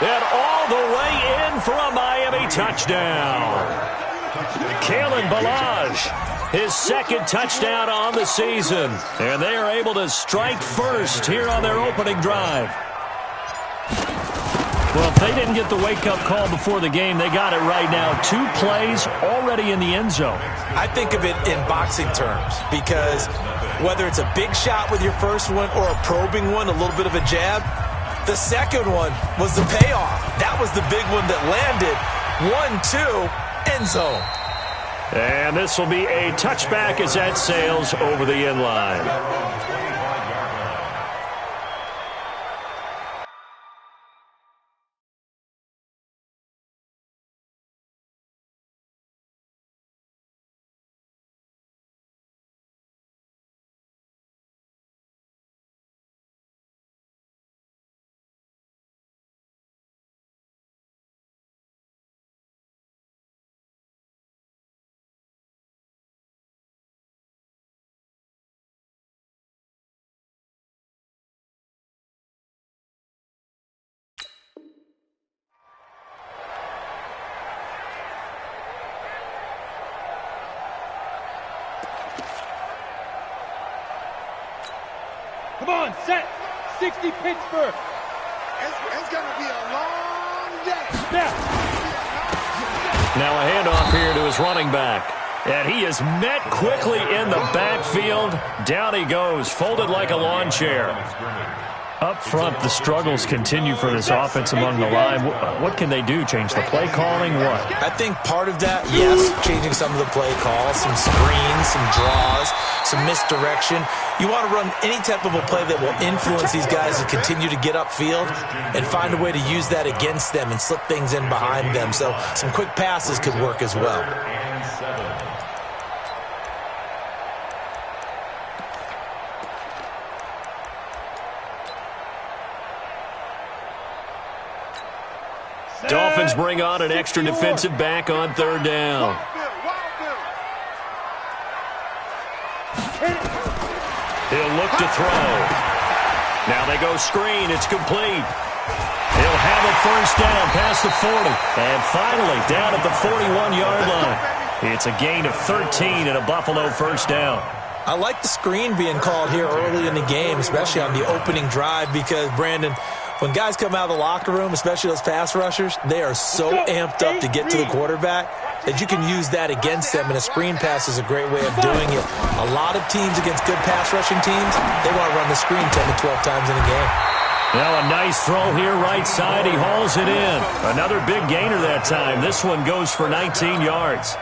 And all the way in for a Miami touchdown. Kalen Ballage, his second touchdown on the season. And they are able to strike first here on their opening drive. Well, if they didn't get the wake-up call before the game, they got it right now. 2 plays already in the end zone. I think of it in boxing terms because whether it's a big shot with your first one or a probing one, a little bit of a jab, the second one was the payoff. That was the big one that landed. 1-2, end zone. And this will be a touchback as that sails over the end line. Come on, set. 60 Pittsburgh. It's going to be a long day. Step. Now a handoff here to his running back. And he is met quickly in the backfield. Down he goes, folded like a lawn chair. Up front, the struggles continue for this offense among the line. What can they do? Change the play calling? What? I think part of that, yes, changing some of the play calls, some screens, some draws, some misdirection. You want to run any type of a play that will influence these guys to continue to get upfield and find a way to use that against them and slip things in behind them. So some quick passes could work as well. Dolphins bring on an extra defensive back on third down. He'll look to throw. Now they go screen. It's complete. He'll have a first down past the 40. And finally down at the 41-yard line. It's a gain of 13 and a Buffalo first down. I like the screen being called here early in the game, especially on the opening drive, because, Brandon, when guys come out of the locker room, especially those pass rushers, they are so amped up to get to the quarterback that you can use that against them, and a screen pass is a great way of doing it. A lot of teams against good pass rushing teams, they want to run the screen 10 to 12 times in a game. Now a nice throw here right side. He hauls it in. Another big gainer that time. This one goes for 19 yards.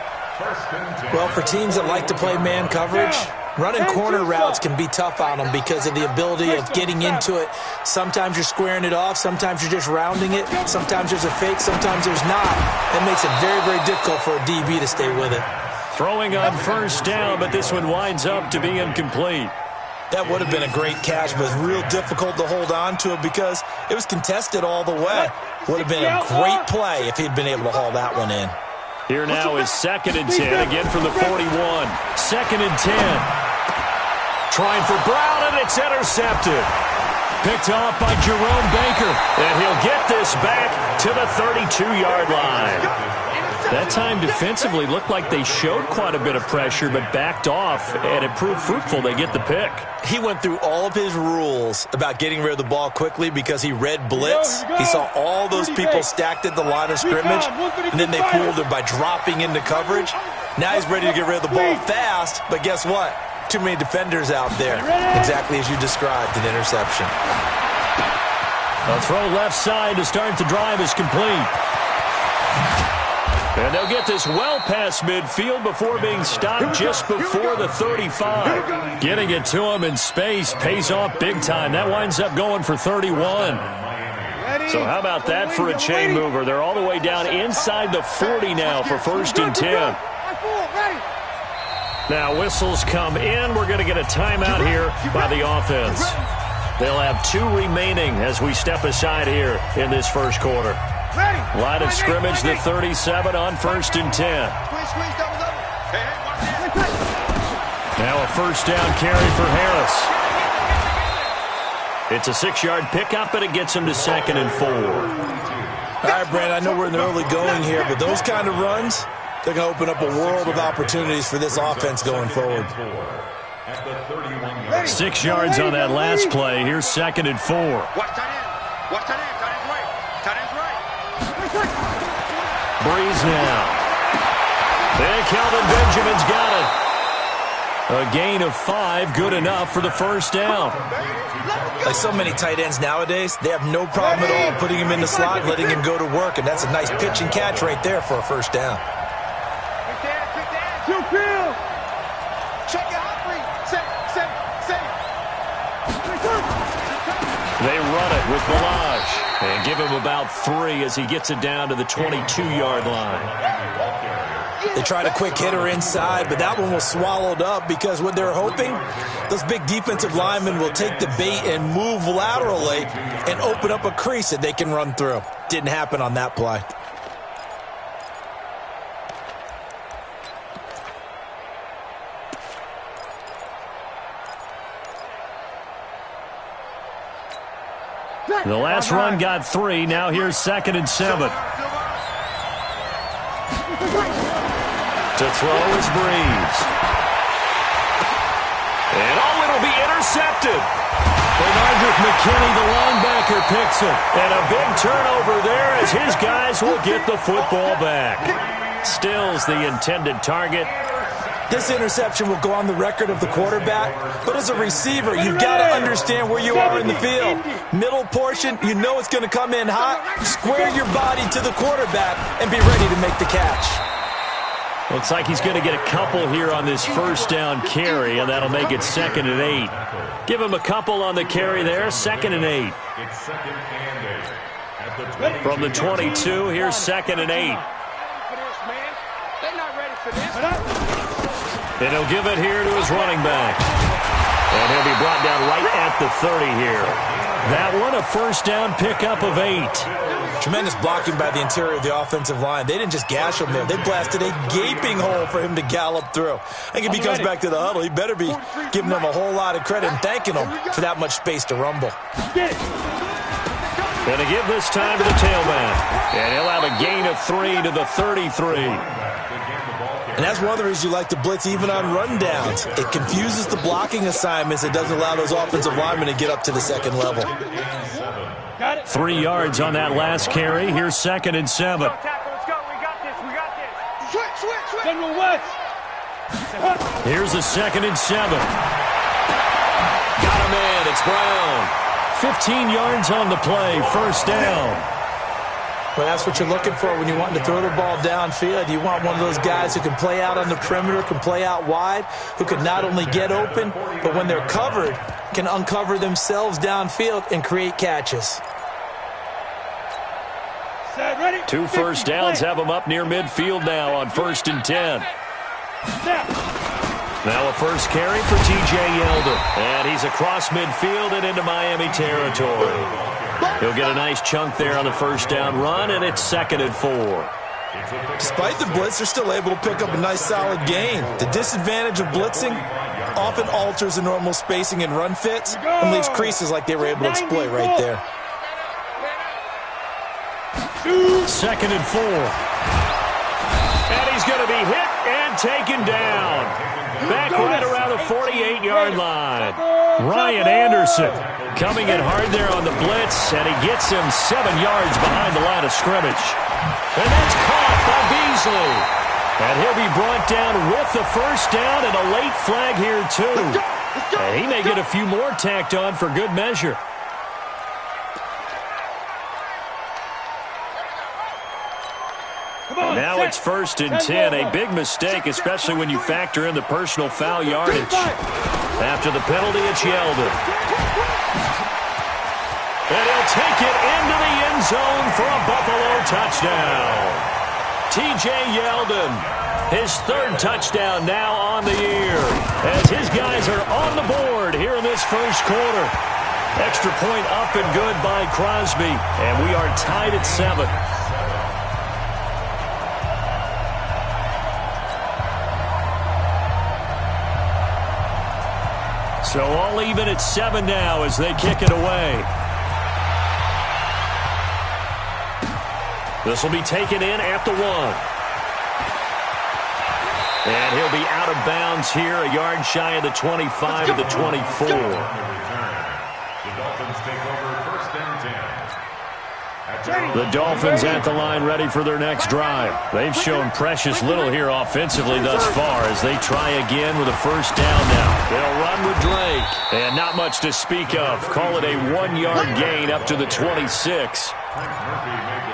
Well, for teams that like to play man coverage, running corner routes can be tough on them because of the ability of getting into it. Sometimes you're squaring it off. Sometimes you're just rounding it. Sometimes there's a fake. Sometimes there's not. That makes it very, very difficult for a DB to stay with it. Throwing on first down, but this one winds up to be incomplete. That would have been a great catch, but it's real difficult to hold on to it because it was contested all the way. Would have been a great play if he'd been able to haul that one in. Here now is 2nd and 10, again from the 41. 2nd and 10. Trying for Brown, and it's intercepted. Picked off by Jerome Baker, and he'll get this back to the 32-yard line. That time defensively looked like they showed quite a bit of pressure, but backed off, and it proved fruitful. They get the pick. He went through all of his rules about getting rid of the ball quickly because he read blitz. He saw all those people stacked at the line of scrimmage, and then they fooled him by dropping into coverage. Now he's ready to get rid of the ball fast, but guess what? Too many defenders out there. Exactly as you described, an interception. A throw left side to start the drive is complete. And they'll get this well past midfield before being stopped just before the 35. Getting it to him in space pays off big time. That winds up going for 31. So how about that for a chain mover? They're all the way down inside the 40 now for 1st and 10. Now whistles come in. We're going to get a timeout here by the offense. They'll have 2 remaining as we step aside here in this first quarter. Line of scrimmage, the 37 on 1st and 10. Now a first down carry for Harris. It's a 6-yard pickup, and it gets him to 2nd and 4. All right, Brandon, I know we're in the early going here, but those kind of runs, they're going to open up a world of opportunities for this offense going forward. 6 yards on that last play. Here's 2nd and 4. Watch tight end. Watch tight end. Tight end's right. Tight end's right. Breeze now. And Kelvin Benjamin's got it. A gain of 5, good enough for the first down. Like so many tight ends nowadays, they have no problem at all putting him in the slot and letting him go to work, and that's a nice pitch and catch right there for a first down. Two field. Check it out, safe. They run it with Balaj and give him about 3 as he gets it down to the 22-yard line. They tried a quick hitter inside, but that one was swallowed up because what they're hoping, those big defensive linemen will take the bait and move laterally and open up a crease that they can run through. Didn't happen on that play. The last run got 3. Now here's 2nd and 7. To throw is Breeze. And it'll be intercepted. Bernardrick McKinney, the linebacker, picks it. And a big turnover there as his guys will get the football back. Stills the intended target. This interception will go on the record of the quarterback, but as a receiver, you've got to understand where you are in the field. Middle portion, you know it's going to come in hot. Square your body to the quarterback and be ready to make the catch. Looks like he's going to get a couple here on this first down carry, and that'll make it 2nd and 8. Give him a couple on the carry there, 2nd and 8. From the 22, here's 2nd and 8. And he'll give it here to his running back. And he'll be brought down right at the 30 here. That one, a first down pickup of 8. Tremendous blocking by the interior of the offensive line. They didn't just gash him there. They blasted a gaping hole for him to gallop through. I think if he comes back to the huddle, he better be giving them a whole lot of credit and thanking them for that much space to rumble. Going to give this time to the tailback. And he'll have a gain of 3 to the 33. And that's one of the reasons you like to blitz even on rundowns. It confuses the blocking assignments. It doesn't allow those offensive linemen to get up to the second level. 3 yards on that last carry. Here's 2nd and 7. Let's go. We got this. Switch. General West. Here's a 2nd and 7. Got a man. It's Brown. 15 yards on the play. First down. Well, that's what you're looking for when you're wanting to throw the ball downfield. You want one of those guys who can play out on the perimeter, can play out wide, who can not only get open, but when they're covered, can uncover themselves downfield and create catches. 2 first downs have them up near midfield now on 1st and 10. Now a first carry for T.J. Yeldon. And he's across midfield and into Miami territory. He'll get a nice chunk there on the first down run, and it's 2nd and 4. Despite the blitz, they're still able to pick up a nice solid gain. The disadvantage of blitzing often alters the normal spacing and run fits and leaves creases like they were able to exploit right there. 2nd and 4. And he's going to be hit and taken down. Back right around the 48-yard line. Ryan Anderson coming in hard there on the blitz, and he gets him 7 yards behind the line of scrimmage. And that's caught by Beasley. And he'll be brought down with the first down and a late flag here, too. And he may get a few more tacked on for good measure. Now it's 1st and 10. A big mistake, especially when you factor in the personal foul yardage. After the penalty, it's Yeldon. And he'll take it into the end zone for a Buffalo touchdown. T.J. Yeldon, his 3rd touchdown now on the year, as his guys are on the board here in this first quarter. Extra point up and good by Crosby, and we are tied at 7. So all even at 7 now as they kick it away. This will be taken in at the 1. And he'll be out of bounds here, a yard shy of the 25 to the 24. The Dolphins take over first and 10. The Dolphins at the line ready for their next drive. They've shown precious little here offensively thus far as they try again with a first down now. They'll run with Drake. And not much to speak of. Call it a 1-yard gain up to the 26.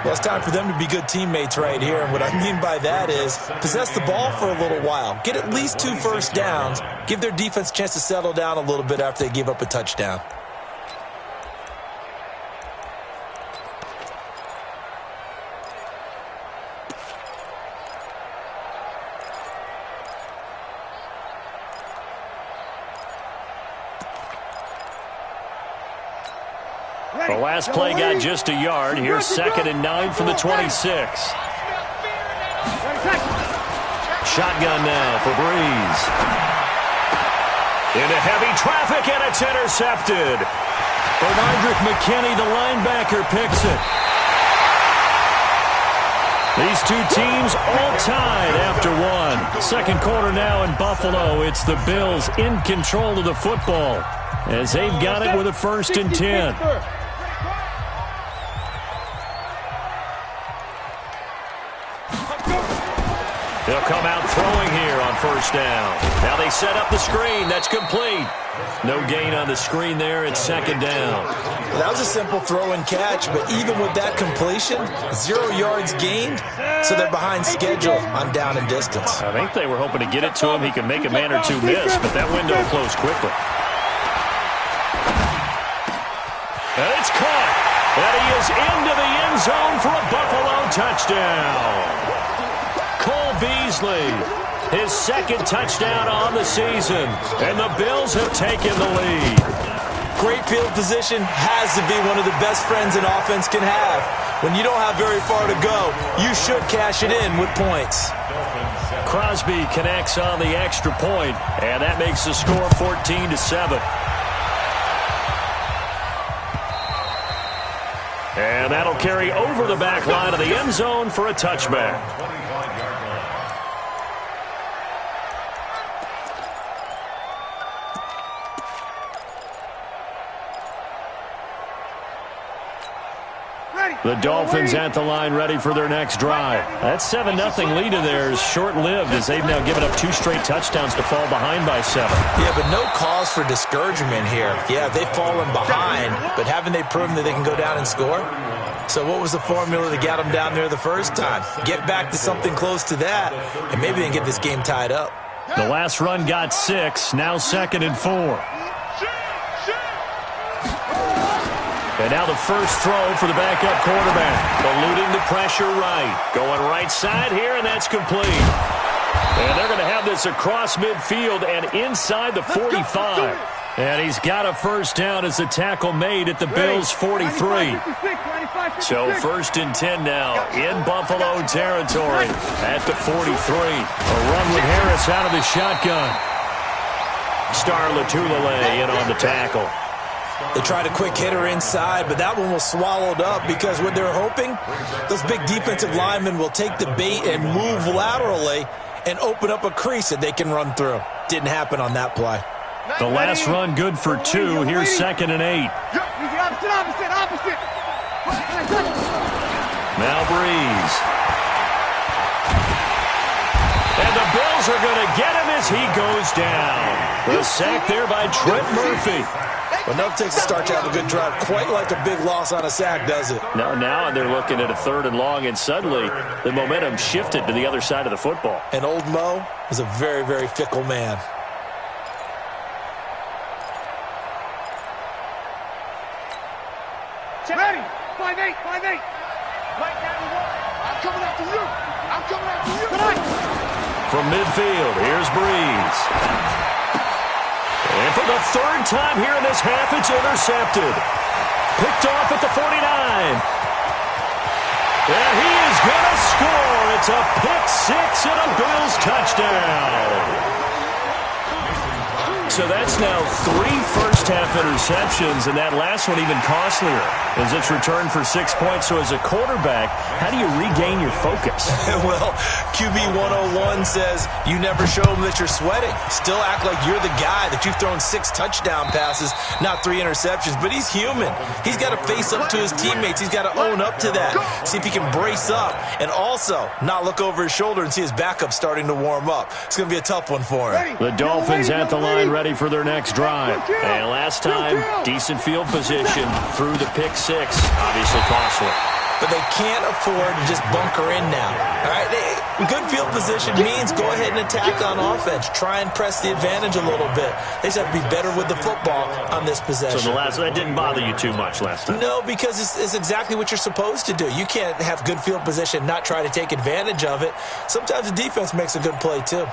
Well, it's time for them to be good teammates right here. And what I mean by that is possess the ball for a little while. Get at least 2 first downs. Give their defense a chance to settle down a little bit after they give up a touchdown. The last play got just a yard. Here's 2nd and 9 from the 26. Shotgun now for Breeze. Into heavy traffic, and it's intercepted. Bernardrick McKinney, the linebacker, picks it. These two teams all tied after 1. Second quarter now in Buffalo. It's the Bills in control of the football as they've got it with a 1st and 10. They'll come out throwing here on first down. Now they set up the screen. That's complete. No gain on the screen there. It's 2nd down. That was a simple throw and catch, but even with that completion, 0 yards gained, so they're behind schedule on down and distance. I think they were hoping to get it to him. He could make a man or two miss, but that window closed quickly. And it's caught. And he is into the end zone for a Buffalo touchdown. Cole Beasley, his 2nd touchdown on the season, and the Bills have taken the lead. Great field position has to be one of the best friends an offense can have. When you don't have very far to go, you should cash it in with points. Crosby connects on the extra point, and that makes the score 14-7. And that'll carry over the back line of the end zone for a touchback. The Dolphins at the line ready for their next drive. That 7-0 lead of theirs short-lived as they've now given up 2 straight touchdowns to fall behind by 7. Yeah, but no cause for discouragement here. Yeah, they've fallen behind, but haven't they proven that they can go down and score? So what was the formula that got them down there the first time? Get back to something close to that, and maybe they can get this game tied up. The last run got 6, now 2nd and 4. And now the first throw for the backup quarterback. Eluding the pressure right. Going right side here, and that's complete. And they're going to have this across midfield and inside the 45. And he's got a first down as the tackle made at the Bills' 43. So 1st and 10 now in Buffalo territory at the 43. A run with Harris out of the shotgun. Star Latulele in on the tackle. They tried a quick hitter inside, but that one was swallowed up because what they're hoping, those big defensive linemen will take the bait and move laterally and open up a crease that they can run through. Didn't happen on that play. The last run good for 2. Here's 2nd and 8. Opposite. Now Breeze. And the Bills are going to get him as he goes down. The sack there by Trent Murphy. Well, enough takes to start to have a good drive. Quite like a big loss on a sack, does it? Now they're looking at a 3rd and long, and suddenly the momentum shifted to the other side of the football. And old Mo is a very, very fickle man. Ready. 5-8. Right down the wall. I'm coming after you. From midfield, here's Breeze. And for the 3rd time here in this half, it's intercepted. Picked off at the 49. And he is going to score. It's a pick 6 and a Bills touchdown. So that's now 3 first first half interceptions, and that last one even costlier as it's returned for 6 points. So as a quarterback, how do you regain your focus? Well, QB 101 says you never show them that you're sweating. Still act like you're the guy, that you've thrown 6 touchdown passes, not 3 interceptions. But he's human. He's got to face up to his teammates. He's got to own up to that. See if he can brace up and also not look over his shoulder and see his backup starting to warm up. It's going to be a tough one for him. The Dolphins at the line ready for their next drive. And last time, decent field position through the pick 6. Obviously costly. But they can't afford to just bunker in now. All right, good field position means go ahead and attack on offense. Try and press the advantage a little bit. They just have to be better with the football on this possession. So that didn't bother you too much last time? No, because it's exactly what you're supposed to do. You can't have good field position, not try to take advantage of it. Sometimes the defense makes a good play too.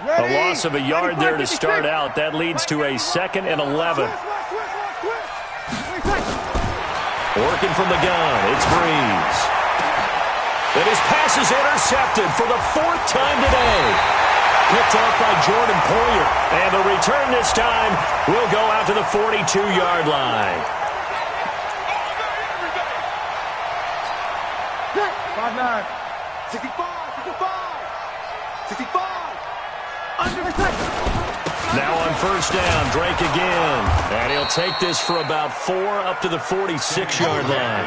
A loss of a yard there to start out. That leads to a 2nd and 11. Working from the gun, it's Breeze. And his pass is intercepted for the 4th time today. Picked off by Jordan Poyer. And the return this time will go out to the 42-yard line. 5'9", 65. Now on first down, Drake again. And he'll take this for about 4 up to the 46-yard line.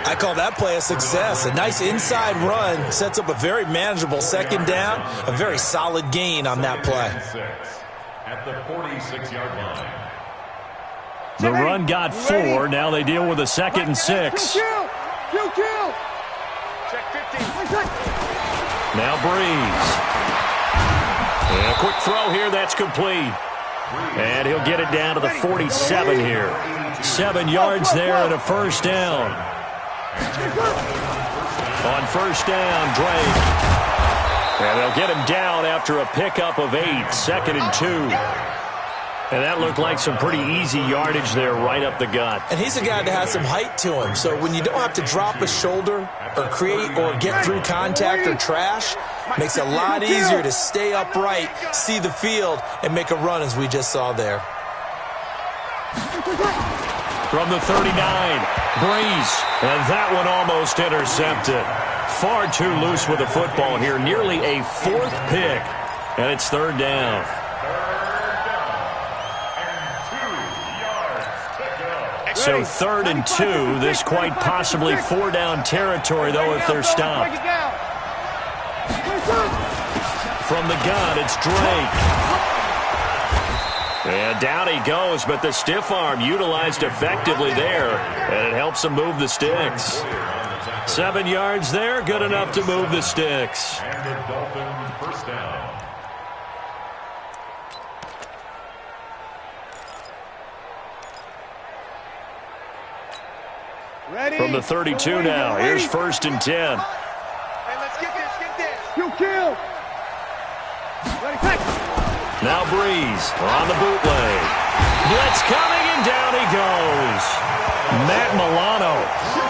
I call that play a success. A nice inside run sets up a very manageable 2nd down. A very solid gain on that play. At the 46-yard line. The run got 4. Now they deal with a 2nd and 6. Check 15. Now Breeze. And a quick throw here, that's complete. And he'll get it down to the 47 here. 7 yards there and a first down. On first down, Drake. And they'll get him down after a pickup of 8, 2nd and 2. And that looked like some pretty easy yardage there right up the gut. And he's a guy that has some height to him. So when you don't have to drop a shoulder or create or get through contact or trash, makes it a lot easier to stay upright, see the field, and make a run as we just saw there. From the 39, Breeze. And that one almost intercepted. Far too loose with the football here. Nearly a 4th pick. And it's 3rd down. So 3rd and 2. This quite possibly 4-down territory, though, if they're stopped. From the gun, it's Drake. And down he goes, but the stiff arm utilized effectively there, and it helps him move the sticks. 7 yards there, good enough to move the sticks. And the Dolphin first down. From the 32 now, here's 1st and 10. Hey, let's get this. Kill. Now Breeze on the bootleg. Blitz coming, and down he goes. Matt Milano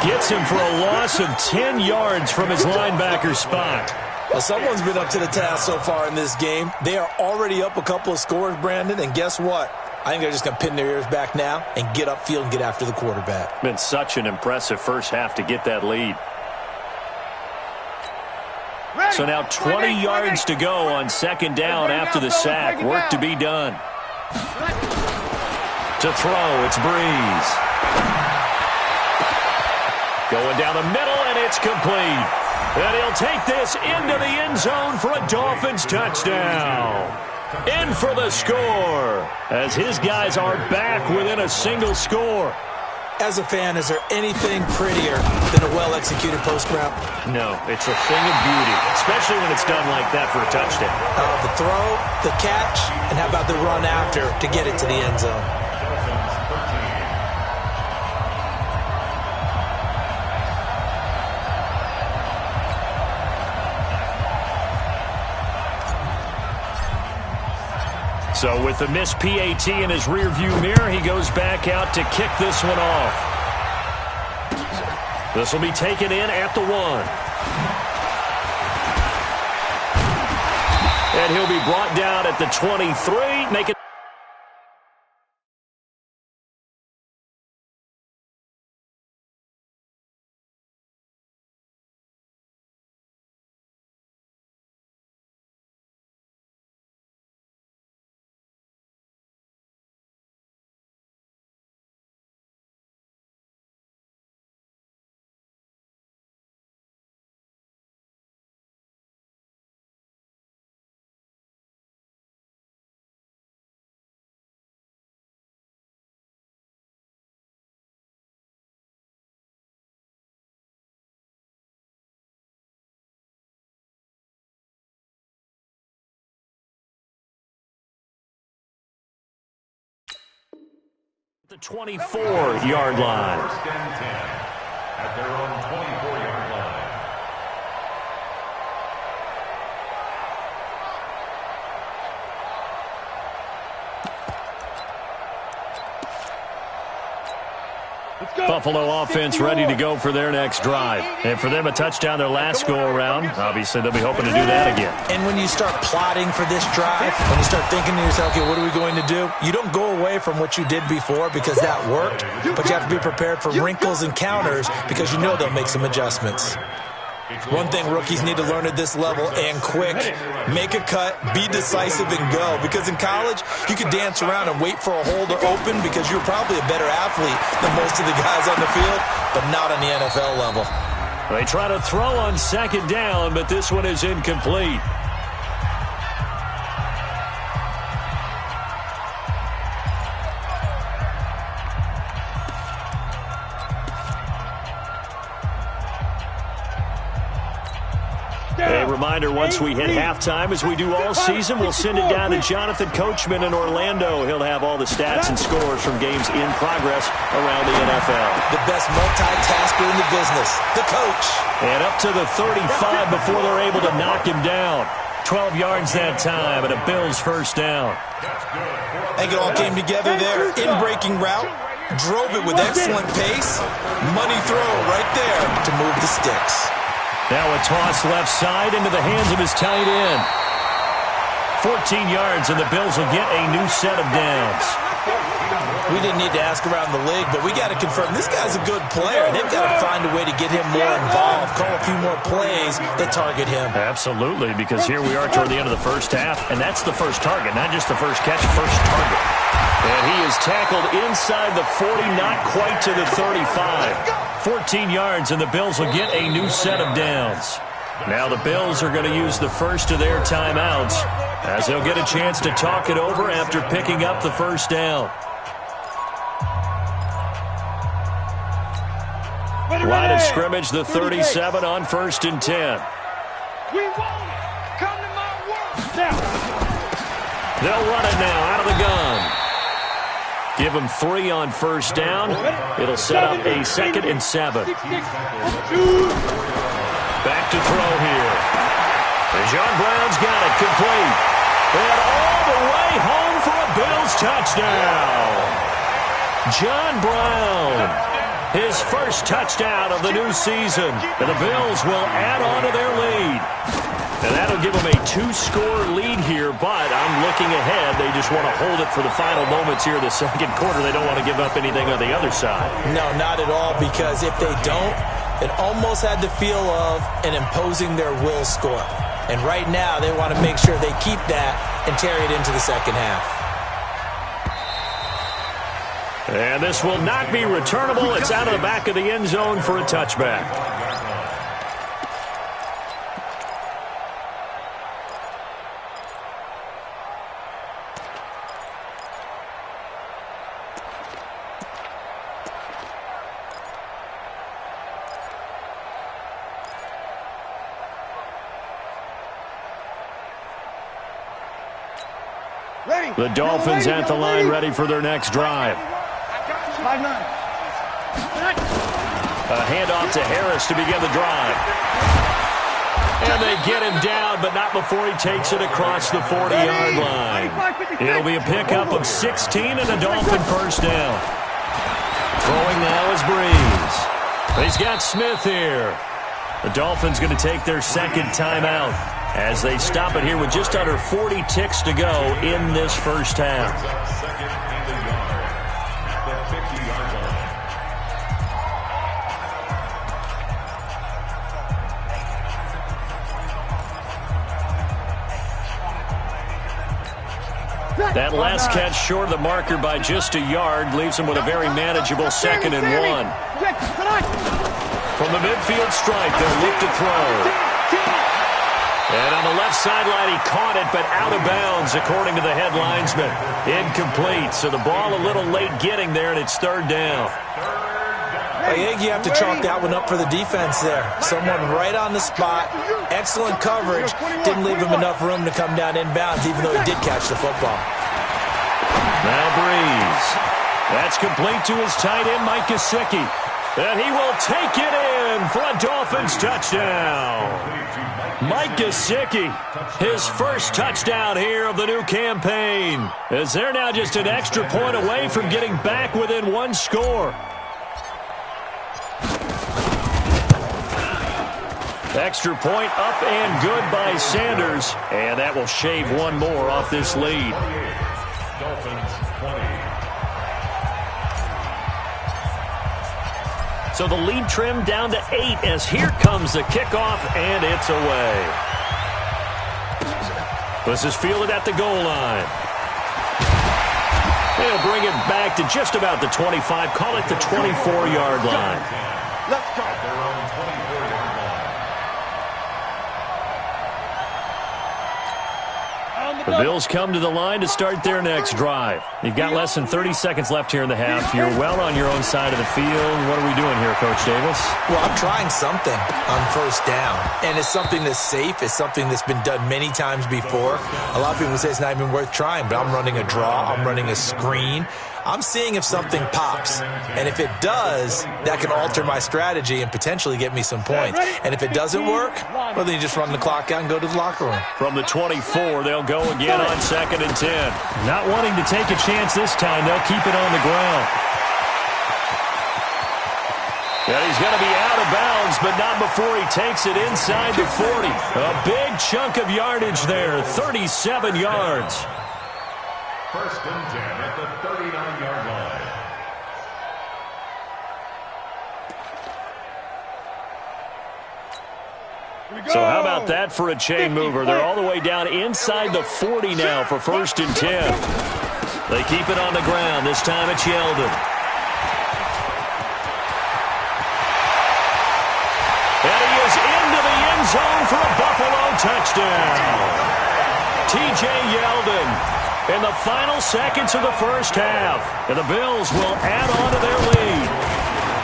gets him for a loss of 10 yards from his linebacker spot. Well, someone's been up to the task so far in this game. They are already up a couple of scores, Brandon, and guess what? I think they're just going to pin their ears back now and get upfield and get after the quarterback. Been such an impressive first half to get that lead. So now 20 yards to go on 2nd down after the sack. Work to be done. To throw, it's Breeze. Going down the middle, and it's complete. And he'll take this into the end zone for a Dolphins touchdown. In for the score, as his guys are back within a single score. As a fan, is there anything prettier than a well-executed post route? No, it's a thing of beauty, especially when it's done like that for a touchdown. The throw, the catch, and how about the run after to get it to the end zone? So with the missed PAT in his rearview mirror, he goes back out to kick this one off. This will be taken in at the 1. And he'll be brought down at the 23, making The 24-yard line. First and 10 at their own 24-yard line. Buffalo offense ready to go for their next drive. And for them, a touchdown their last go-around. Obviously, they'll be hoping to do that again. And when you start plotting for this drive, when you start thinking to yourself, okay, what are we going to do? You don't go away from what you did before because that worked, but you have to be prepared for wrinkles and counters because you know they'll make some adjustments. One thing rookies need to learn at this level, and quick, make a cut, be decisive, and go. Because in college, you could dance around and wait for a hole to open because you're probably a better athlete than most of the guys on the field, but not on the NFL level. They try to throw on second down, but this one is incomplete. A reminder, once we hit halftime, as we do all season, we'll send it down to Jonathan Coachman in Orlando. He'll have all the stats and scores from games in progress around the NFL. The best multitasker in the business, the coach. And up to the 35 before they're able to knock him down. 12 yards that time, and a Bills first down. I think it all came together there. In-breaking route, drove it with excellent pace. Money throw right there to move the sticks. Now a toss left side into the hands of his tight end. 14 yards, and the Bills will get a new set of downs. We didn't need to ask around the league, but we got to confirm this guy's a good player. They've got to find a way to get him more involved, call a few more plays that target him. Absolutely, because here we are toward the end of the first half, and that's the first target, not just the first catch, first target. And he is tackled inside the 40, not quite to the 35. 14 yards, and the Bills will get a new set of downs. Now the Bills are going to use the first of their timeouts as they'll get a chance to talk it over after picking up the first down. Line of scrimmage, the 37 on 1st and 10. We want it. Come to my world. Now. They'll run it now out of the gun. Give them 3 on first down. It'll set up a 2nd and 7. Back to throw here. And John Brown's got it complete. And all the way home for a Bills touchdown. John Brown. His first touchdown of the new season. And the Bills will add on to their lead. And that'll give them a 2-score lead here, but I'm looking ahead. They just want to hold it for the final moments here in the second quarter. They don't want to give up anything on the other side. No, not at all, because if they don't, it almost had the feel of an imposing their will score. And right now, they want to make sure they keep that and carry it into the second half. And this will not be returnable. It's out of the back of the end zone for a touchback. The Dolphins at the line, ready for their next drive. A handoff to Harris to begin the drive. And they get him down, but not before he takes it across the 40-yard line. It'll be a pickup of 16 and a Dolphin first down. Throwing now is Breeze. He's got Smith here. The Dolphins going to take their second timeout as they stop it here with just under 40 ticks to go in this first half. Second and a yard at the 50-yard line. That last catch short of the marker by just a yard leaves him with a very manageable 2nd and 1. From the midfield stripe, they'll look to throw. And on the left sideline, he caught it, but out of bounds, according to the head linesman. Incomplete, so the ball a little late getting there, and it's 3rd down. I think you have to chalk that one up for the defense there. Someone right on the spot, excellent coverage, didn't leave him enough room to come down inbounds, even though he did catch the football. Now Breeze. That's complete to his tight end, Mike Gesicki. And he will take it in for a Dolphins touchdown. Mike Gesicki, his first touchdown here of the new campaign, as they're now just an extra point away from getting back within one score. Extra point up and good by Sanders, and that will shave one more off this lead. Dolphins 20. So the lead trimmed down to 8 as here comes the kickoff, and it's away. This is fielded at the goal line. They'll bring it back to just about the 25, call it the 24-yard line. Let's go. At their own 24-yard line. The Bills come to the line to start their next drive. You've got less than 30 seconds left here in the half. You're well on your own side of the field. What are we doing here, Coach Davis? Well, I'm trying something on first down, and it's something that's safe. It's something that's been done many times before. A lot of people say it's not even worth trying, but I'm running a draw. I'm running a screen. I'm seeing if something pops, and if it does, that can alter my strategy and potentially get me some points. And if it doesn't work, well, then you just run the clock out and go to the locker room. From the 24, they'll go again on 2nd and 10. Not wanting to take a chance this time, they'll keep it on the ground. And he's going to be out of bounds, but not before he takes it inside the 40. A big chunk of yardage there, 37 yards. 1st and 10 at the 39-yard line. So how about that for a chain mover? They're all the way down inside the 40 now for 1st and 10. They keep it on the ground. This time it's Yeldon. And he is into the end zone for a Buffalo touchdown. T.J. Yeldon in the final seconds of the first half. And the Bills will add on to their lead.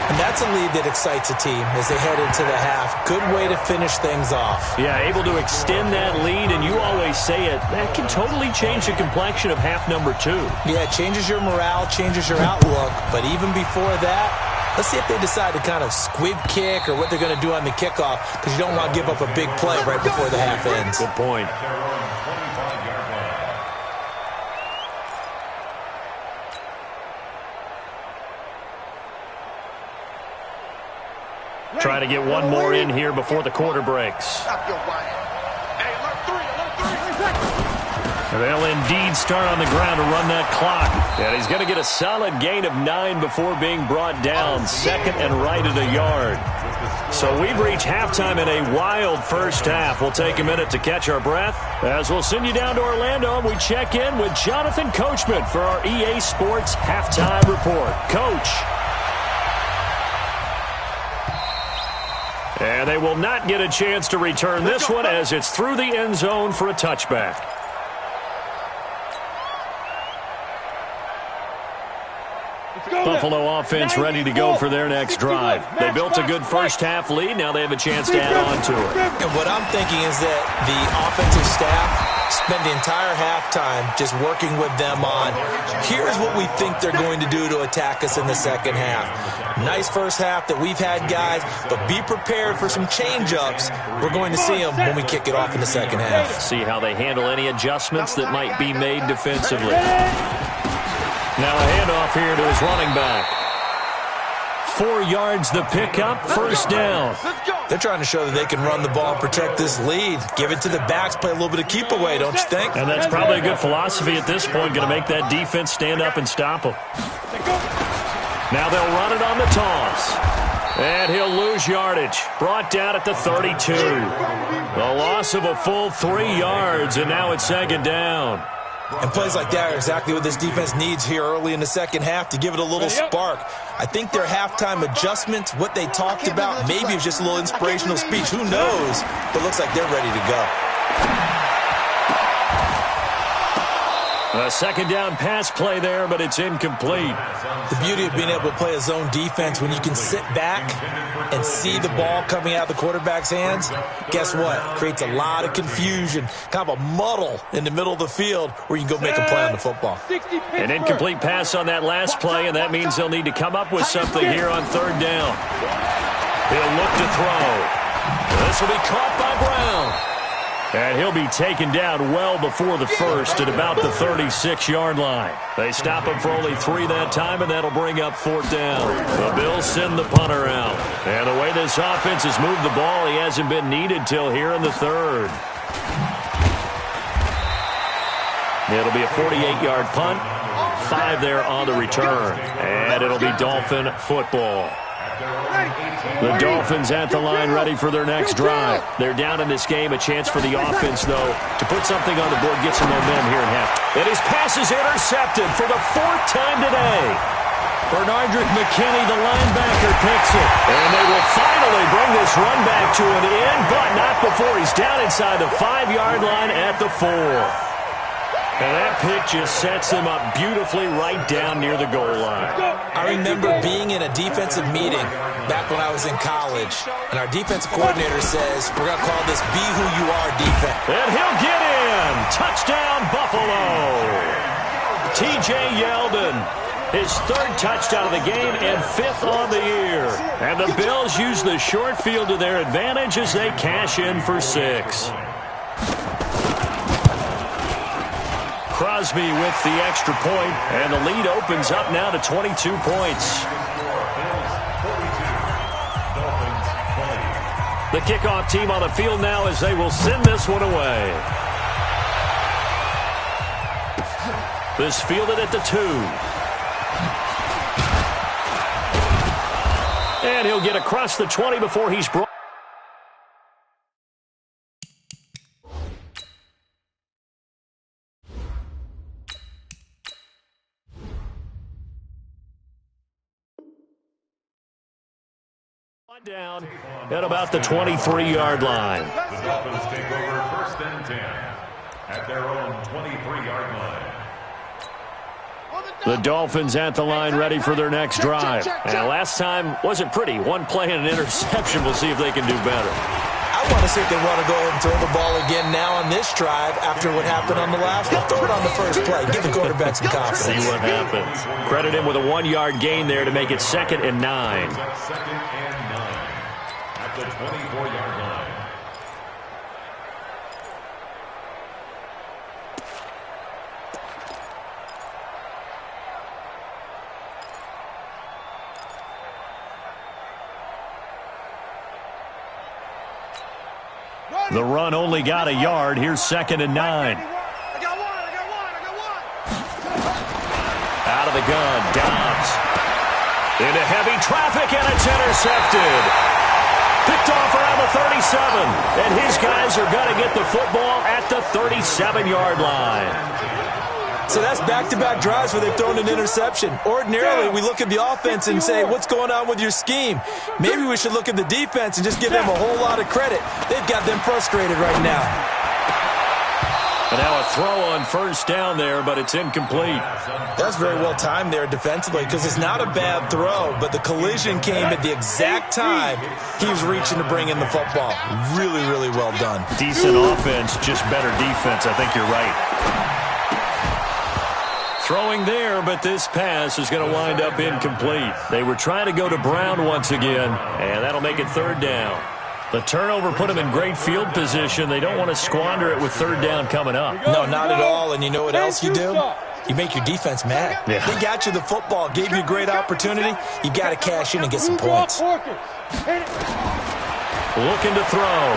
And that's a lead that excites a team as they head into the half. Good way to finish things off. Yeah, able to extend that lead, and you always say it, that can totally change the complexion of half number 2. Yeah, it changes your morale, changes your outlook. But even before that, let's see if they decide to kind of squib kick or what they're going to do on the kickoff, because you don't want to give up a big play right before the half ends. Good point. At their own 25-yard line. Trying to get one more in here before the quarter breaks. Stop your whining. Hey, alert 3. And they'll indeed start on the ground to run that clock. And he's going to get a solid gain of 9 before being brought down. 2nd and right at a yard. So we've reached halftime in a wild first half. We'll take a minute to catch our breath as we'll send you down to Orlando and we check in with Jonathan Coachman for our EA Sports Halftime Report. Coach. And they will not get a chance to return this one as it's through the end zone for a touchback. Buffalo offense ready to go for their next drive. They built a good first half lead. Now they have a chance to add on to it. And what I'm thinking is that the offensive staff spend the entire halftime just working with them on, here's what we think they're going to do to attack us in the second half. Nice first half that we've had, guys, but be prepared for some change-ups. We're going to see them when we kick it off in the second half. See how they handle any adjustments that might be made defensively. Now a handoff here to his running back. 4 yards the pickup, first down. They're trying to show that they can run the ball and protect this lead. Give it to the backs, play a little bit of keep away, don't you think? And that's probably a good philosophy at this point, going to make that defense stand up and stop them. Now they'll run it on the toss. And he'll lose yardage. Brought down at the 32. The loss of a full 3 yards, and now it's second down. And plays like that are exactly what this defense needs here early in the second half to give it a little spark. I think their halftime adjustments, what they talked about, maybe it's just a little inspirational speech. Who knows? But it looks like they're ready to go. A second down pass play there, but it's incomplete. The beauty of being able to play a zone defense, when you can sit back and see the ball coming out of the quarterback's hands, guess what? Creates a lot of confusion, kind of a muddle in the middle of the field where you can go make a play on the football. An incomplete pass on that last play, and that means they'll need to come up with something here on third down. He'll look to throw. This will be caught by Brown. And he'll be taken down well before the first at about the 36-yard line. They stop him for only 3 that time, and that'll bring up fourth down. The Bills send the punter out. And the way this offense has moved the ball, he hasn't been needed till here in the third. It'll be a 48-yard punt, 5 there on the return. And it'll be Dolphin football. The Dolphins at the line ready for their next drive. They're down in this game. A chance for the offense, though, to put something on the board, get some momentum here in half. And his pass is intercepted for the 4th time today. Bernardrick McKinney, the linebacker, picks it. And they will finally bring this run back to an end, but not before he's down inside the 5-yard line at the 4. And that pick just sets them up beautifully right down near the goal line. I remember being in a defensive meeting back when I was in college, and our defensive coordinator says, we're going to call this Be Who You Are defense. And he'll get in. Touchdown, Buffalo. T.J. Yeldon, his 3rd touchdown of the game and 5th on the year. And the Bills use the short field to their advantage as they cash in for 6. Crosby with the extra point, and the lead opens up now to 22 points. The kickoff team on the field now as they will send this one away. This fielded at the 2. And he'll get across the 20 before he's brought. Down at about the 23-yard line. The Dolphins take over 1st and 10 at their own 23-yard line. The Dolphins at the line ready for their next drive. And last time wasn't pretty. 1 play and an interception. We'll see if they can do better. I want to see if they want to go ahead and throw the ball again now on this drive after what happened on the last one. Throw it on the first play. Give the quarterback some confidence. See what happens. Credit him with a 1-yard gain there to make it 2nd and 9. 2nd and 9 at the 24-yard line. The run only got a yard. Here's 2nd and 9. I got one. Out of the gun, Dobbs. Into heavy traffic, and it's intercepted. Picked off around the 37. And his guys are going to get the football at the 37-yard line. So that's back-to-back drives where they've thrown an interception. Ordinarily, we look at the offense and say, what's going on with your scheme? Maybe we should look at the defense and just give them a whole lot of credit. They've got them frustrated right now. And now a throw on 1st down there, but it's incomplete. That's very well timed there defensively because it's not a bad throw, but the collision came at the exact time he was reaching to bring in the football. Really, really well done. Decent offense, just better defense. I think you're right. Throwing there, but this pass is going to wind up incomplete. They were trying to go to Brown once again, and that'll make it 3rd down. The turnover put them in great field position. They don't want to squander it with 3rd down coming up. No, not at all. And you know what else you do? You make your defense mad. Yeah. They got you the football, gave you a great opportunity. You got to cash in and get some points. Looking to throw.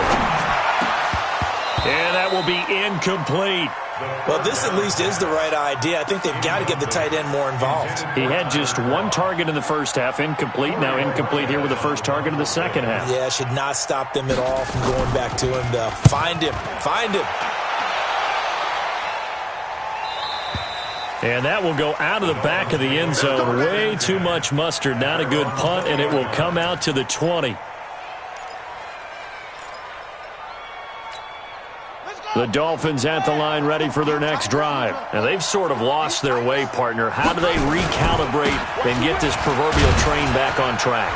And that will be incomplete. Well, this at least is the right idea. I think they've got to get the tight end more involved. He had just 1 target in the first half, incomplete. Now incomplete here with the first target of the second half. Yeah, should not stop them at all from going back to him to find him. Find him. And that will go out of the back of the end zone. Way too much mustard. Not a good punt, and it will come out to the 20. Let's go! The Dolphins at the line ready for their next drive. And they've sort of lost their way, partner. How do they recalibrate and get this proverbial train back on track?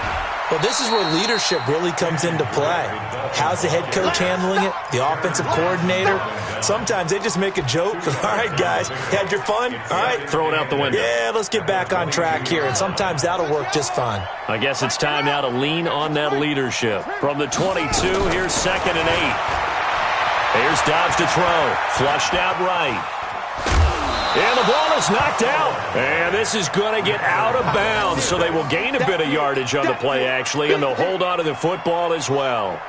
Well, this is where leadership really comes into play. How's the head coach handling it? The offensive coordinator? Sometimes they just make a joke. All right, guys, had your fun? All right. Throw it out the window. Yeah, let's get back on track here. And sometimes that'll work just fine. I guess it's time now to lean on that leadership. From the 22, here's 2nd and 8. Here's Dobbs to throw. Flushed out right. And the ball is knocked out. And this is going to get out of bounds, so they will gain a bit of yardage on the play, actually, and they'll hold on to the football as well.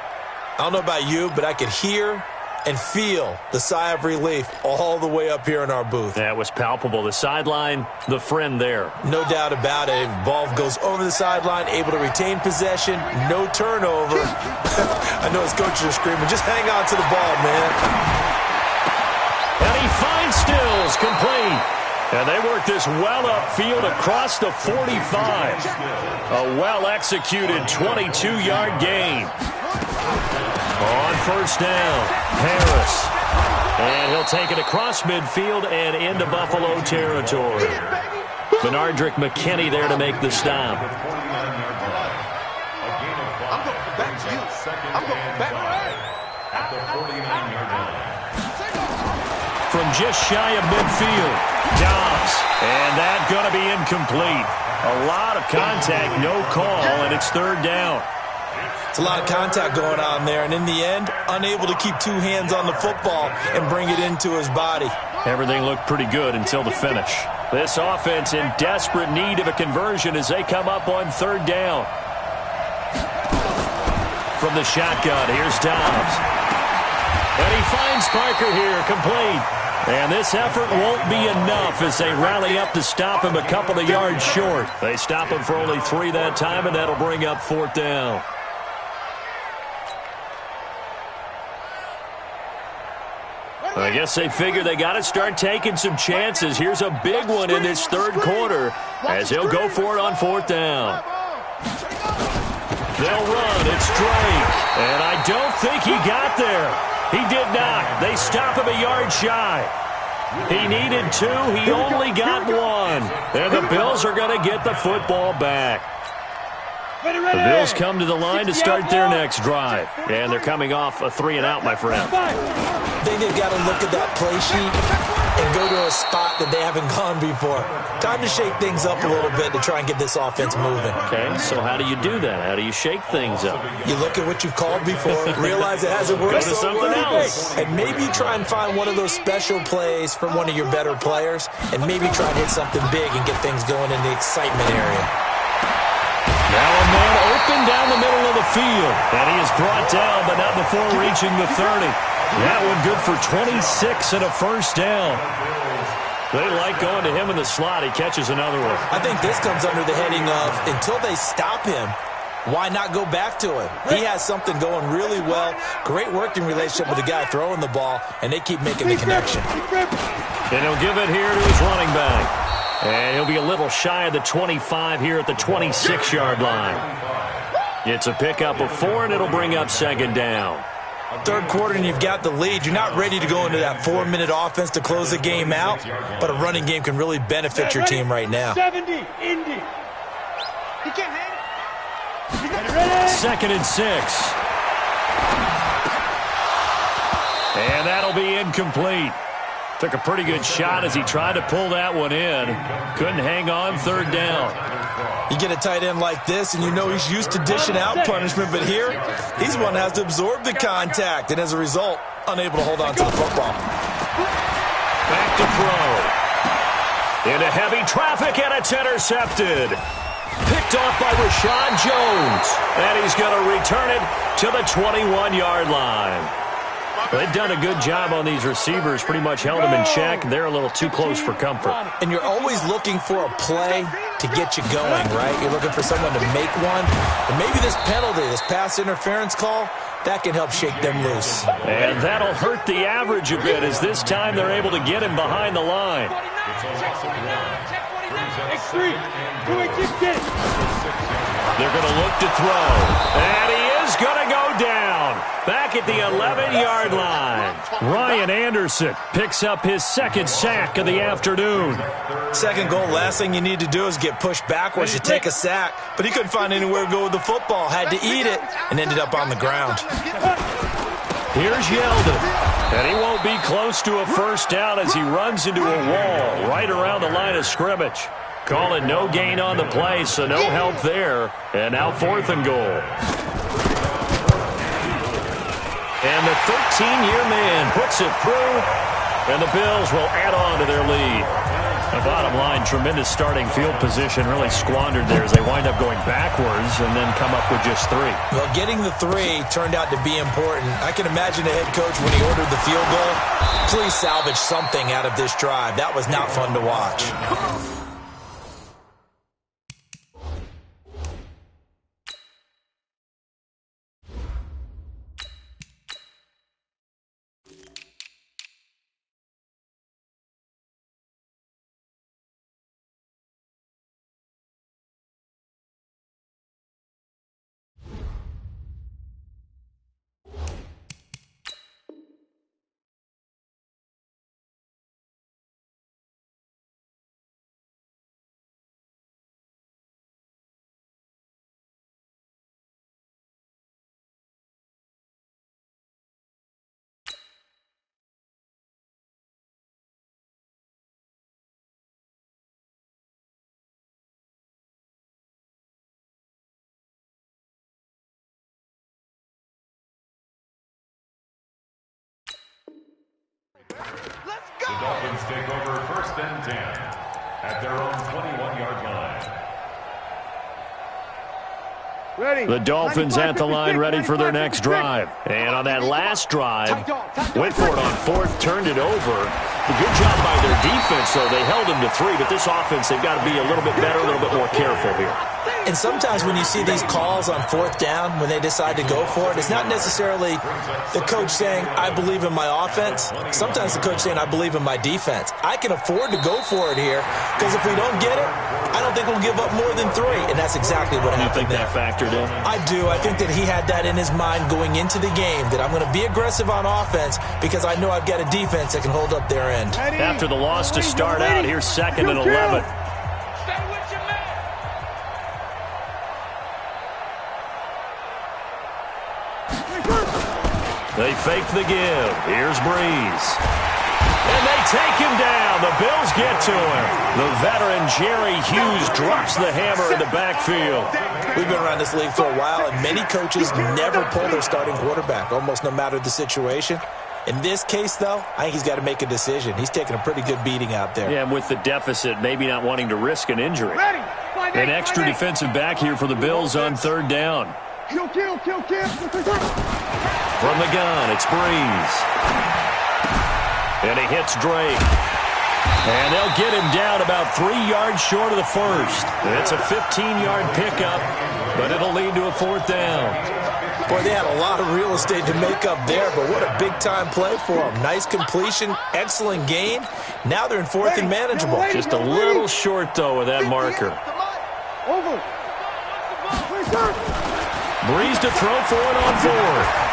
I don't know about you, but I could hear and feel the sigh of relief all the way up here in our booth. That was palpable. The sideline, the friend there. No doubt about it. Ball goes over the sideline, able to retain possession, no turnover. I know his coaches are screaming, just hang on to the ball, man. And he finds Stills, complete. And they work this well upfield across the 45. A well-executed 22-yard gain. On first down, Harris. And he'll take it across midfield and into Buffalo territory. Benardrick McKinney there to make the stop. I'm going back to you. I'm going back. At the 49-yard line. From just shy of midfield, Dobbs. And that going to be incomplete. A lot of contact, no call, and it's 3rd down. It's a lot of contact going on there, and in the end, unable to keep 2 hands on the football and bring it into his body. Everything looked pretty good until the finish. This offense in desperate need of a conversion as they come up on 3rd down. From the shotgun, here's Dobbs. And he finds Parker here, complete. And this effort won't be enough as they rally up to stop him a couple of yards short. They stop him for only 3 that time, and that'll bring up 4th down. I guess they figure they got to start taking some chances. Here's a big one in this 3rd quarter as he'll go for it on 4th down. They'll run. It's Drake. And I don't think he got there. He did not. They stop him a yard shy. He needed 2. He only got 1. And the Bills are going to get the football back. The Bills come to the line to start their next drive. And they're coming off a 3-and-out, my friend. I think they've got to look at that play sheet and go to a spot that they haven't gone before. Time to shake things up a little bit to try and get this offense moving. Okay, so how do you do that? How do you shake things up? You look at what you've called before, realize it hasn't worked. Go to something else. And maybe try and find one of those special plays from one of your better players, and maybe try and hit something big and get things going in the excitement area. Now a man open down the middle of the field. And he is brought down, but not before reaching the 30. That one good for 26 and a 1st down. They like going to him in the slot. He catches another one. I think this comes under the heading of, until they stop him, why not go back to him? He has something going really well. Great working relationship with the guy throwing the ball, and they keep making the connection. And he'll give it here to his running back. And he'll be a little shy of the 25 here at the 26-yard line. It's a pickup of 4, and it'll bring up 2nd down. 3rd quarter, and you've got the lead. You're not ready to go into that 4-minute offense to close the game out, but a running game can really benefit your team right now. 70, Indy. He can't hang it. 2nd and 6. And that'll be incomplete. Took a pretty good shot as he tried to pull that one in. Couldn't hang on. 3rd down. You get a tight end like this, and you know he's used to dishing out punishment, but here, he's one that has to absorb the contact, and as a result, unable to hold on to the football. Back to throw. Into heavy traffic, and it's intercepted. Picked off by Rashad Jones. And he's going to return it to the 21-yard line. They've done a good job on these receivers, pretty much held them in check. They're a little too close for comfort. And you're always looking for a play to get you going, right? You're looking for someone to make one. And maybe this penalty, this pass interference call, that can help shake them loose. And that'll hurt the average a bit as this time they're able to get him behind the line. They're going to look to throw. And he is going to go down. Back at the 11-yard line. Ryan Anderson picks up his second sack of the afternoon. Second goal, last thing you need to do is get pushed backwards to take a sack. But he couldn't find anywhere to go with the football. Had to eat it and ended up on the ground. Here's Yeldon. And he won't be close to a first down as he runs into a wall right around the line of scrimmage. Calling no gain on the play, so no help there. And now 4th and goal. And the 13-year man puts it through, and the Bills will add on to their lead. The bottom line, tremendous starting field position, really squandered there as they wind up going backwards and then come up with just 3. Well, getting the 3 turned out to be important. I can imagine the head coach when he ordered the field goal. Please salvage something out of this drive. That was not fun to watch. The Dolphins take over 1st and 10 at their own 21-yard line. The Dolphins at the line, ready for their next drive. And on that last drive, went for it on 4th, turned it over. A good job by their defense, though. They held them to 3, but this offense, they've got to be a little bit better, a little bit more careful here. And sometimes when you see these calls on 4th down, when they decide to go for it, it's not necessarily the coach saying, I believe in my offense. Sometimes the coach saying, I believe in my defense. I can afford to go for it here, because if we don't get it, I don't think we'll give up more than 3. And that's exactly what happened there. You think that factored in? I do. I think that he had that in his mind going into the game, that I'm going to be aggressive on offense because I know I've got a defense that can hold up their end. After the loss to start out, here's 2nd and 11. They fake the give. Here's Breeze. And they take him down. The Bills get to him. The veteran Jerry Hughes drops the hammer in the backfield. We've been around this league for a while, and many coaches never pull their starting quarterback, almost no matter the situation. In this case, though, I think he's got to make a decision. He's taking a pretty good beating out there. Yeah, and with the deficit, maybe not wanting to risk an injury. An extra defensive back here for the Bills on 3rd down. Kill. From the gun, it's Breeze. And he hits Drake. And they'll get him down about 3 yards short of the first. It's a 15-yard pickup, but it'll lead to a 4th down. Boy, they had a lot of real estate to make up there, but what a big-time play for them. Nice completion, excellent gain. Now they're in 4th and manageable. Just a little short, though, with that marker. Over. Breeze to throw for it on 4th.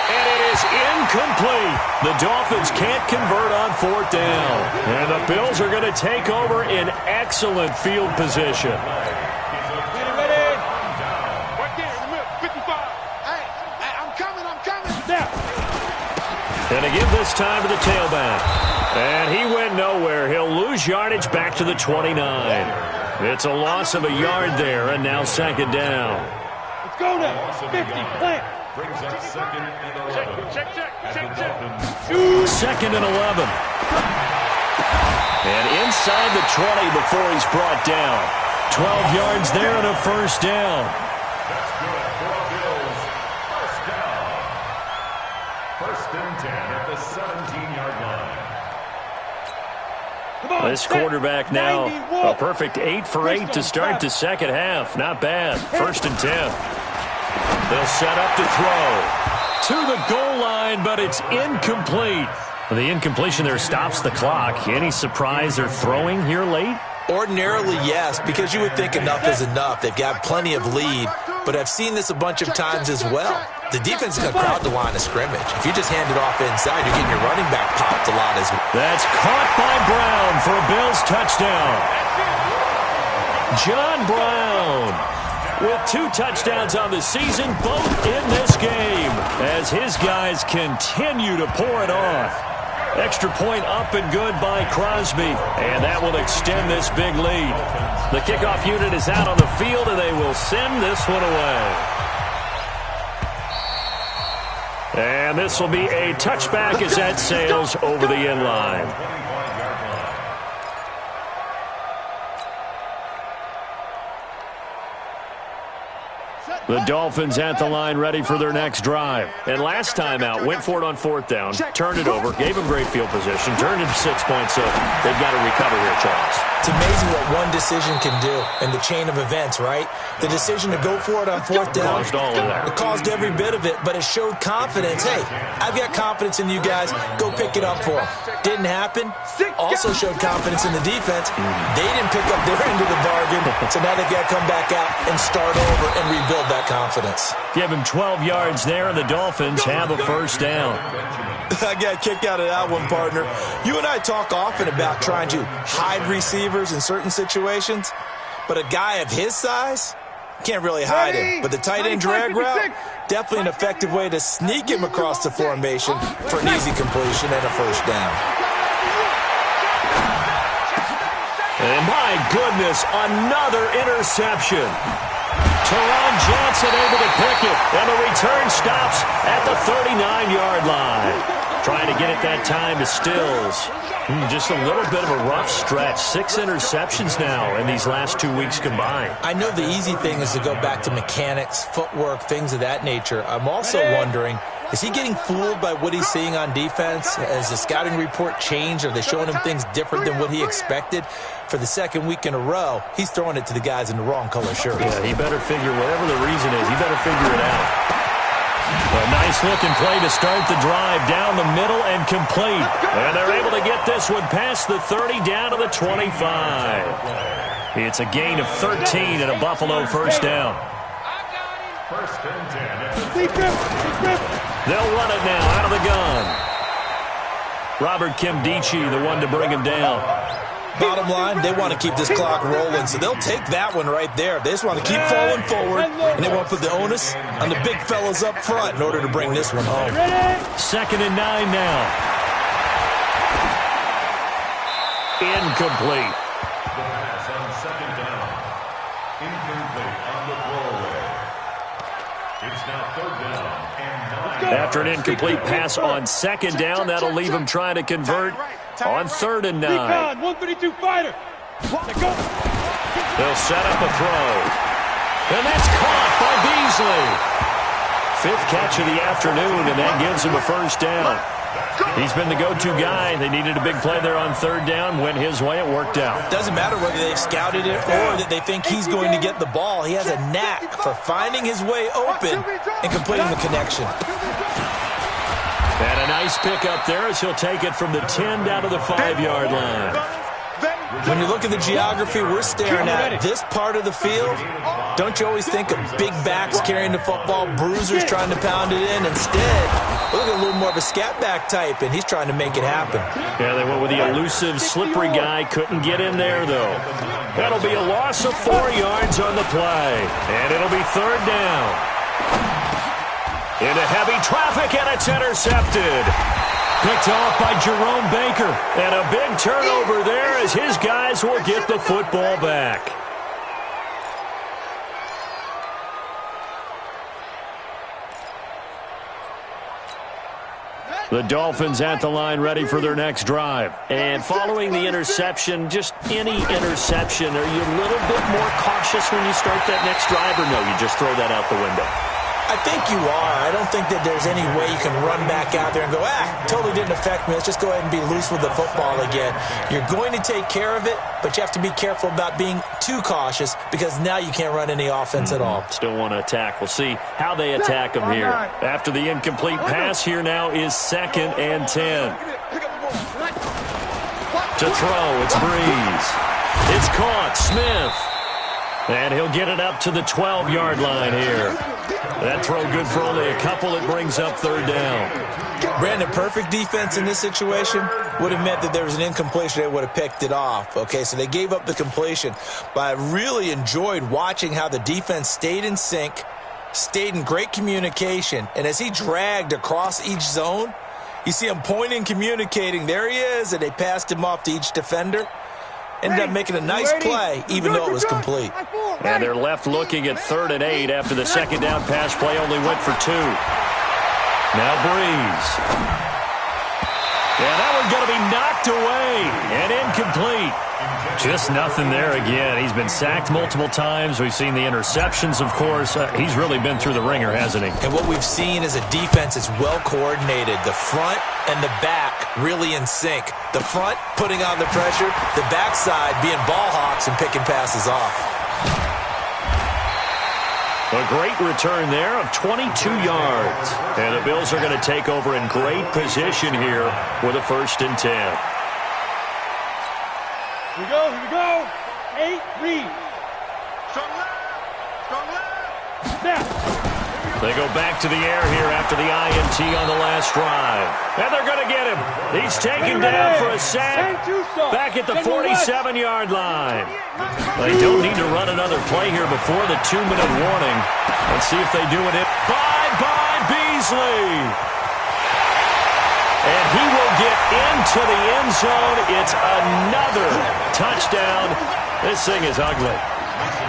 And it is incomplete. The Dolphins can't convert on 4th down. And the Bills are going to take over in excellent field position. Ready. Right there, in the middle, 55. Hey, I'm coming. Now. And to give this time to the tailback. And he went nowhere. He'll lose yardage back to the 29. It's a loss of a yard there, and now 2nd down. Let's go now. 50, plant. Brings up 2nd and 11. Check. 2nd and 11. And inside the 20 before he's brought down. 12 yards there and a first down. That's good for the Bills. First down. 1st and 10 at the 17-yard line. This quarterback now a perfect 8 for 8 to start the second half. Not bad. 1st and 10. They'll set up to throw to the goal line, but it's incomplete. The incompletion there stops the clock. Any surprise they're throwing here late? Ordinarily, yes, because you would think enough is enough. They've got plenty of lead. but I've seen this a bunch of times as well. The defense is going to crowd the line of scrimmage. If you just hand it off inside, you're getting your running back popped a lot as well. That's caught by Brown for a Bills touchdown. John Brown with 2 touchdowns on the season, both in this game, as his guys continue to pour it on. Extra point up and good by Crosby, and that will extend this big lead. The kickoff unit is out on the field, and they will send this one away. And this will be a touchback as that sails over the end line. The Dolphins at the line ready for their next drive. And last time out, went for it on 4th down, turned it over, gave them great field position, turned it to 6 points, so they've got to recover here, Charles. It's amazing what one decision can do in the chain of events, right? The decision to go for it on 4th down, caused all of that. It caused every bit of it, but it showed confidence. Hey, I've got confidence in you guys. Go pick it up for them. Didn't happen. Also showed confidence in the defense. They didn't pick up their end of the bargain, so now they've got to come back out and start over and rebuild that confidence. Give him 12 yards there, and the Dolphins have a 1st down. I got a kick out of that one, partner. You and I talk often about trying to hide receivers in certain situations, but a guy of his size can't really hide him. But the tight end drag route, definitely an effective way to sneak him across the formation for an easy completion and a 1st down. And my goodness, another interception. Teron Johnson able to pick it, and the return stops at the 39-yard line. Trying to get it that time to Stills. Just a little bit of a rough stretch. 6 interceptions now in these last 2 weeks combined. I know the easy thing is to go back to mechanics, footwork, things of that nature. I'm also wondering, is he getting fooled by what he's seeing on defense? Has the scouting report changed? Are they showing him things different than what he expected? For the 2nd week in a row, he's throwing it to the guys in the wrong color shirts. Yeah, he better figure, whatever the reason is, he better figure it out. A nice-looking play to start the drive down the middle and complete. And they're able to get this one past the 30 down to the 25. It's a gain of 13 and a Buffalo 1st down. 1st and 10. They'll run it now out of the gun. Robert Kimdichie, the one to bring him down. Bottom line, they want to keep this clock rolling, so they'll take that one right there. They just want to keep falling forward, and they want to put the onus on the big fellas up front in order to bring this one home. 2nd and 9 now. Incomplete. The pass on 2nd down. Incomplete on the throwaway. It's now 3rd down and 9. After an incomplete pass on 2nd down, that'll leave him trying to convert on 3rd and 9. 132 fighter. They'll set up a throw. And that's caught by Beasley. 5th catch of the afternoon, and that gives him a 1st down. He's been the go-to guy. They needed a big play there on 3rd down. Went his way. It worked out. Doesn't matter whether they've scouted it or that they think he's going to get the ball. He has a knack for finding his way open and completing the connection. And a nice pickup there as he'll take it from the 10 down to the 5-yard line. When you look at the geography we're staring at, this part of the field, don't you always think of big backs carrying the football, bruisers trying to pound it in? Instead, look at a little more of a scat back type, and he's trying to make it happen. Yeah, they went with the elusive, slippery guy. Couldn't get in there, though. That'll be a loss of 4 yards on the play. And it'll be 3rd down. Into heavy traffic, and it's intercepted. Picked off by Jerome Baker. And a big turnover there as his guys will get the football back. The Dolphins at the line ready for their next drive. And following the interception, just any interception, are you a little bit more cautious when you start that next drive, or no, you just throw that out the window? I think you are. I don't think that there's any way you can run back out there and go, totally didn't affect me. Let's just go ahead and be loose with the football again. You're going to take care of it, but you have to be careful about being too cautious because now you can't run any offense at all. Still want to attack. We'll see how they attack them here. After the incomplete pass, here now is 2nd and 10. To throw, it's Breeze. It's caught. Smith. And he'll get it up to the 12-yard line here. That throw good for only a couple. It brings up third down. Brandon, perfect defense in this situation would have meant that there was an incompletion. They would have picked it off. Okay, so they gave up the completion. But I really enjoyed watching how the defense stayed in sync, stayed in great communication. And as he dragged across each zone, you see him pointing, communicating. There he is, and they passed him off to each defender. Ended up making a nice play, even though it was complete. And they're left looking at 3rd and 8 after the second down pass play only went for 2. Now Breeze. Yeah, that one's going to be knocked away and incomplete. Just nothing there again. He's been sacked multiple times. We've seen the interceptions, of course. He's really been through the ringer, hasn't he? And what we've seen is a defense that's well coordinated. The front and the back really in sync. The front putting on the pressure, the backside being ball hawks and picking passes off. A great return there of 22 yards. And the Bills are going to take over in great position here with a 1st and 10. Here we go. 8, read. Strong left. Snap. They go back to the air here after the INT on the last drive. And they're going to get him. He's taken down for a sack back at the 47-yard line. They don't need to run another play here before the 2-minute warning. Let's see if they do it. By Beasley. And he will get into the end zone. It's another touchdown. This thing is ugly.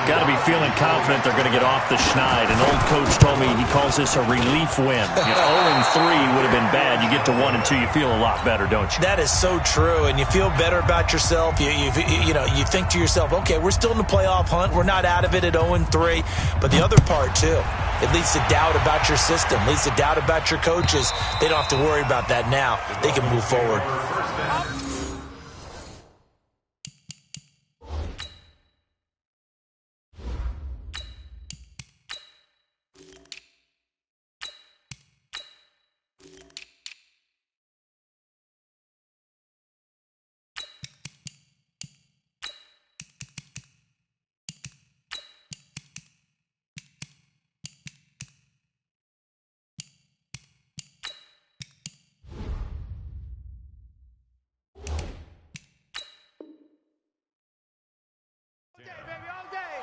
Got to be feeling confident they're going to get off the schneid. An old coach told me he calls this a relief win. 0-3 would have been bad. You get to 1 and 2, you feel a lot better, don't you? That is so true, and you feel better about yourself. You think to yourself, okay, we're still in the playoff hunt. We're not out of it at 0-3. But the other part, too, it leads to doubt about your system, leads to doubt about your coaches. They don't have to worry about that now. They can move forward.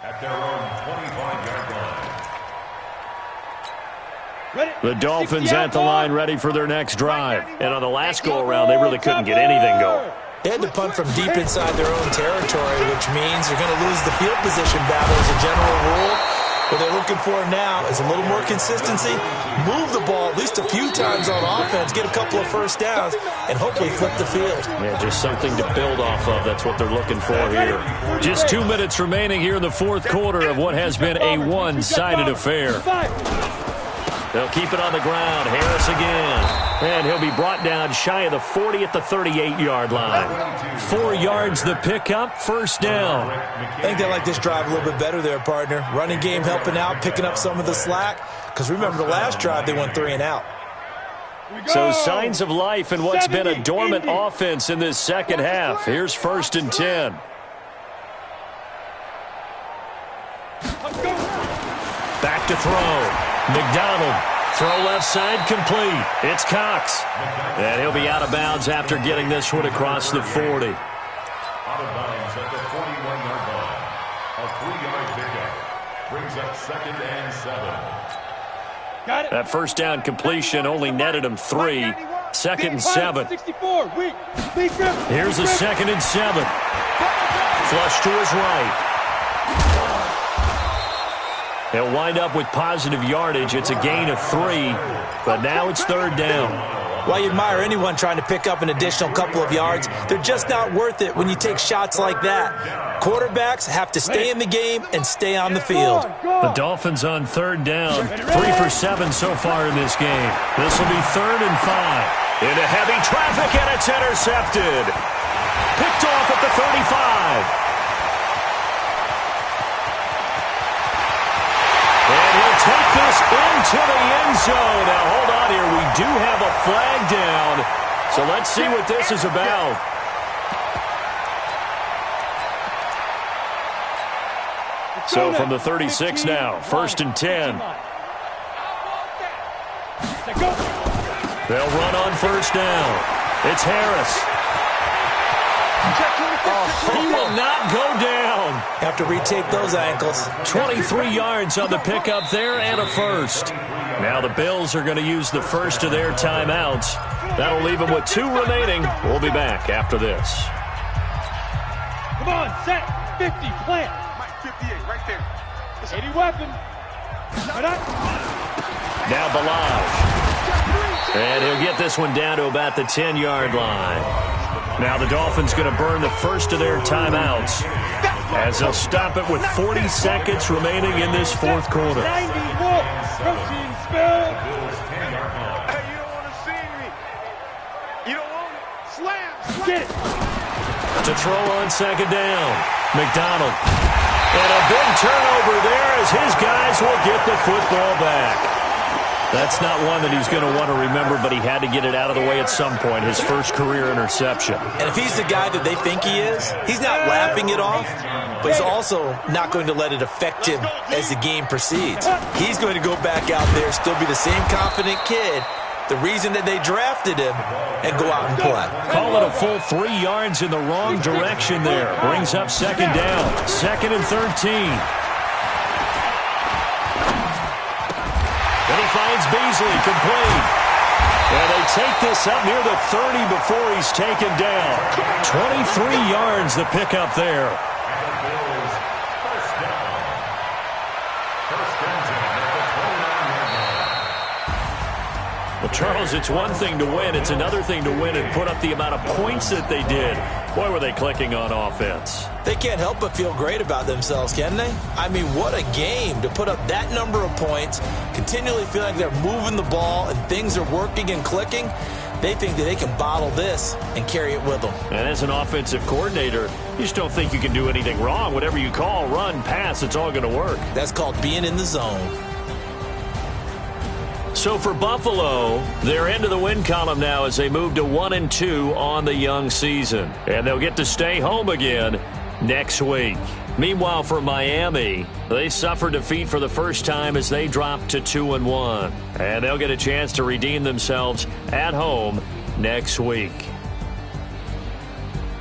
At their own 25-yard line. The Dolphins at the line ready for their next drive. And on the last go-around, they really couldn't get anything going. They had to punt from deep inside their own territory, which means they're going to lose the field position battle as a general rule. What they're looking for now is a little more consistency, move the ball at least a few times on offense, get a couple of first downs, and hopefully flip the field. Yeah, just something to build off of. That's what they're looking for here. Just 2 minutes remaining here in the 4th quarter of what has been a one-sided affair. They'll keep it on the ground. Harris again. And he'll be brought down shy of the 40 at the 38-yard line. 4 yards the pickup, first down. I think they like this drive a little bit better there, partner. Running game helping out, picking up some of the slack. Because remember, the last drive, they went 3 and out. So signs of life in what's been a dormant offense in this second half. Here's 1st and 10. Back to throw. McDonald, throw left side, complete. It's Cox. And he'll be out of bounds after getting this one across the 40. Out of bounds at the 41-yard line. A 3-yard pickup brings up 2nd and 7. Got it. That first down completion only netted him 3. 2nd and 7. 64. Here's a 2nd and 7. Flush to his right. He'll wind up with positive yardage. It's a gain of 3, but now it's 3rd down. While you admire anyone trying to pick up an additional couple of yards, they're just not worth it when you take shots like that. Quarterbacks have to stay in the game and stay on the field. The Dolphins on 3rd down. 3 for 7 so far in this game. This will be 3rd and 5. Into heavy traffic, and it's intercepted. Picked off at the 35. And he'll take this into the end zone. Now, hold on here. We do have a flag down. So let's see what this is about. So from the 36 now, 1st and 10. They'll run on 1st down. It's Harris. He will not go down. Have to retake those ankles. 23 yards on the pickup there and a first. Now the Bills are going to use the first of their timeouts. That'll leave them with 2 remaining. We'll be back after this. Come on, set, 50, plant. 58, right there. 80 weapon. Now Balaj. And he'll get this one down to about the 10-yard line. Now the Dolphins going to burn the first of their timeouts as they'll stop it with 40 seconds remaining in this 4th quarter. 90, walk, protein spill. Hey, you don't want to see me. You don't want it. Slam. Get it. To throw on 2nd down. McDonald. And a big turnover there as his guys will get the football back. That's not one that he's going to want to remember, but he had to get it out of the way at some point, his first career interception. And if he's the guy that they think he is, he's not laughing it off, but he's also not going to let it affect him as the game proceeds. He's going to go back out there, still be the same confident kid, the reason that they drafted him, and go out and play. Call it a full 3 yards in the wrong direction there. Brings up 2nd down, 2nd and 13. And he finds Beasley complete. And they take this up near the 30 before he's taken down. 23 yards the pickup there. Well, Charles, it's one thing to win. It's another thing to win and put up the amount of points that they did. Boy, were they clicking on offense. They can't help but feel great about themselves, can they? I mean, what a game to put up that number of points, continually feeling like they're moving the ball and things are working and clicking. They think that they can bottle this and carry it with them. And as an offensive coordinator, you just don't think you can do anything wrong. Whatever you call, run, pass, it's all going to work. That's called being in the zone. So for Buffalo, they're into the win column now as they move to 1-2 on the young season. And they'll get to stay home again next week. Meanwhile, for Miami, they suffered defeat for the first time as they dropped to 2-1. And they'll get a chance to redeem themselves at home next week.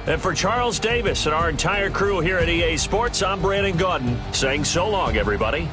And for Charles Davis and our entire crew here at EA Sports, I'm Brandon Gaudin saying so long, everybody.